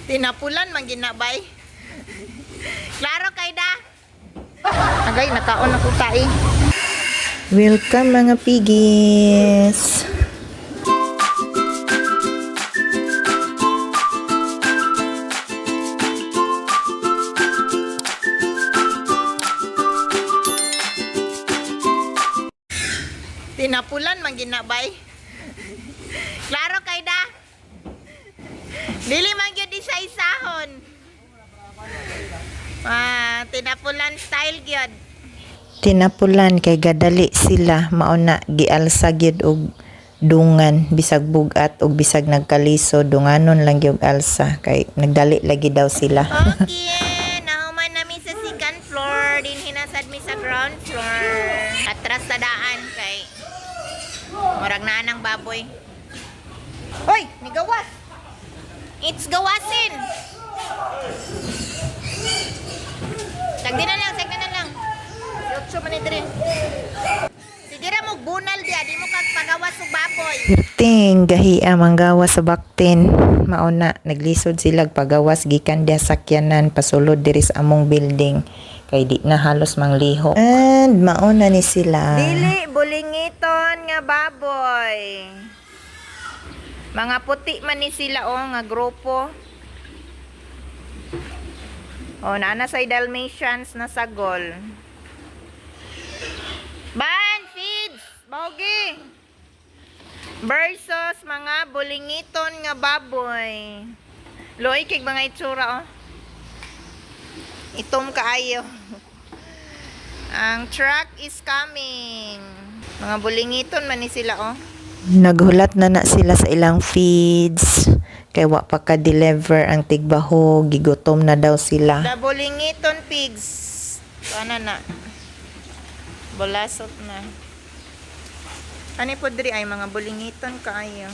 Tinapulan man ginabay. Klaro kay da. Agay nakaon ako tai. Welcome mga piggies. Tinapulan man ginabay. Klaro kay da. Dili man gyud isa-isahon. Tinapulan style gyud. Tinapulan kay gadali sila mauna gialsa gyud og dungan bisag bugat og bisag nagkaliso dunganon lang gyud alsa kay nagdali lagi daw sila. Okay, nahuman namin sa second floor, din hinasad mi sa ground floor. Atras sa daan kay murag na ng baboy. Hoy, ni gawas. It's gawasin. Tagdi na lang. Si Otso man idiri. Sige ra mo bunal dia, di mo kag pagawas og baboy. Perting gahia manggawa sa baktin. Mauna naglisod sila pagawas gikan dia sakyanan pasulod diri sa among building kay di na halos mangliho. And mauna ni sila. Dili bulingiton nga baboy. Mga puti man ni sila nga grupo. Naana sa Dalmatians na sagol. Ban, feeds, bogi. Versus mga bulingiton nga baboy. Loy kay mga itsura Itom kaayo. Ang truck is coming. Mga bulingiton man ni sila Naghulat na sila sa ilang feeds kay wa pa ka-deliver ang tigbaho, gigutom na daw sila. The bulingiton pigs. Ano na? Bulasot na. Ano po diri ay mga bulingiton kaayo.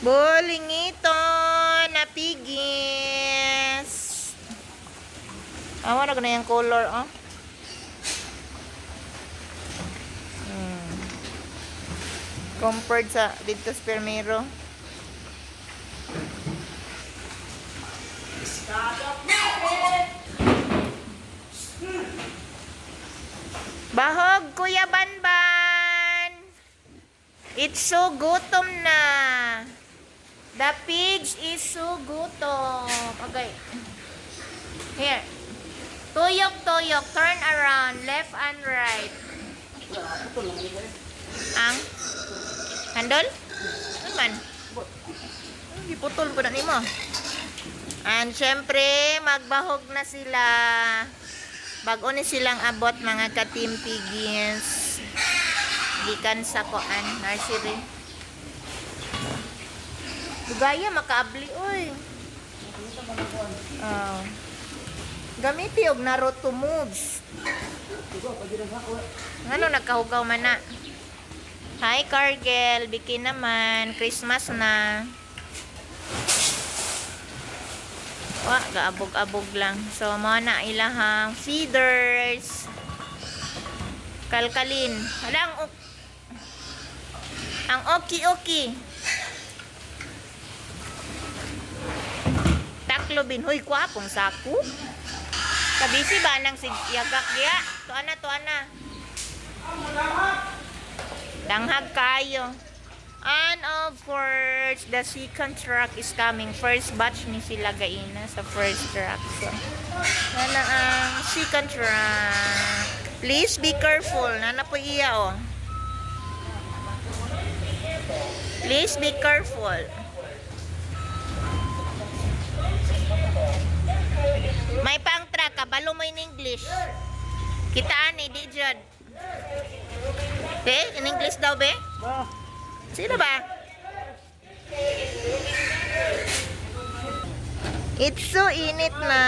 Bulingiton na piggies. Wala na yung color compared sa dito sa Permero. Bahog, Kuya Banban. It's so gutom na. The pigs is so gutom. Okay. Here. Tuyok. Turn around. Left and right. Ang handol? Ano man? Iputol ko na nimo. And syempre, magbahog na sila. Bago ni silang abot mga ka-team piggies. Gikan sa koan, nursery. Dugaya makaabli oy. Gamiti og Naruto moves. Ano nakahugaw man na? Hi Cargel, Biki naman, Christmas na. Gaabog-abog lang. So mo na ilahang feeders. Kalkalin. Ang oki-oki. Taklobin. Hoy, kwapong saku. Kabisi ba nang yagak dia? Tuana. Danghag kayo. And of course, the second truck is coming. First batch ni sila gaina sa first truck. So, nana ang second truck. Please be careful. Nana po iya Please be careful. May pang truck. Kabalo mo in English. Kitaan di jud. In English daw be? Sino ba? It's so init na.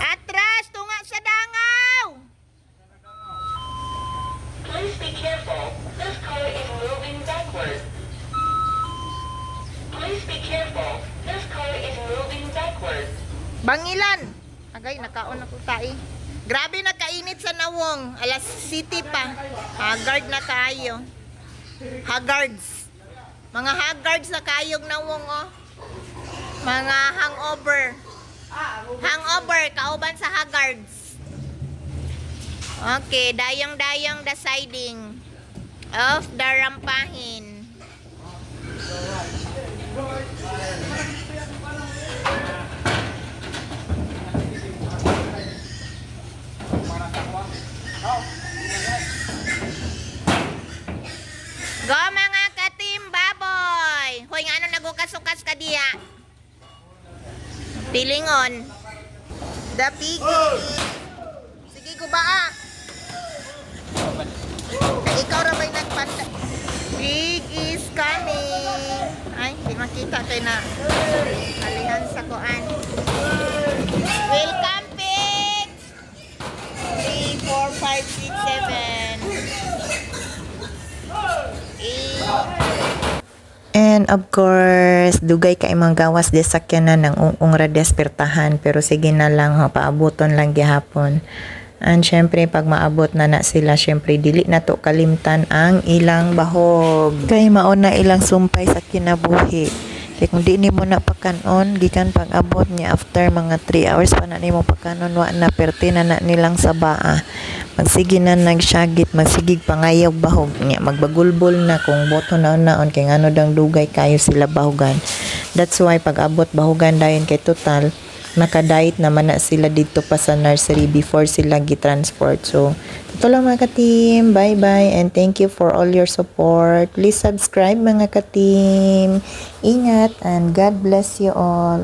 Atras! Tunga sa dangaw! Please be careful. This car is moving backward. Please be careful. This car is moving backward. Bangilan! Agay, nakaon ako tai. Grabe na kainit sa Nawong. Alas City pa. Guard na kayo. Haggards. Mga haggards na kayog na wong, oh. Mga hangover. Hangover, kauban sa haggards. Okay, dayang-dayang the siding of the rampahin. Go mga ka-team baboy! Hoy, nga ano nagukas-ukas ka diya? Pilingon. The piggy. Sige, gubaa. Ikaw ra ba'y nagpanta? Pig is coming. Ay, di makita kayo na. Alihan sa kuan. Welcome, pigs! 3, 4, 5, 6, 7. 8. And of course, dugay ka imong gawas di sakyanan ng ung ra despertahan, pero sige na lang ha, paaboton lang gihapon. And syempre pag maabot na sila, syempre dili na to kalimtan ang ilang bahog. Kay mao na ilang sumpay sa kinabuhi. Kaya kung di nimo na pakanon, gikan pag abot niya after mga 3 hours pa na nimo pakanon, wa na perti na nilang sabaa. Magsige na nagsyagit, magsigig pangayog bahog niya, magbagulbol na kung boto na naon kay ngano dang dugay kayo sila bahugan. That's why pag abot bahugan dayon kay total naka-diet naman na sila dito pa sa nursery before sila gi-transport. So, ito lang mga ka-team. Bye-bye and thank you for all your support. Please subscribe mga ka-team. Ingat and God bless you all.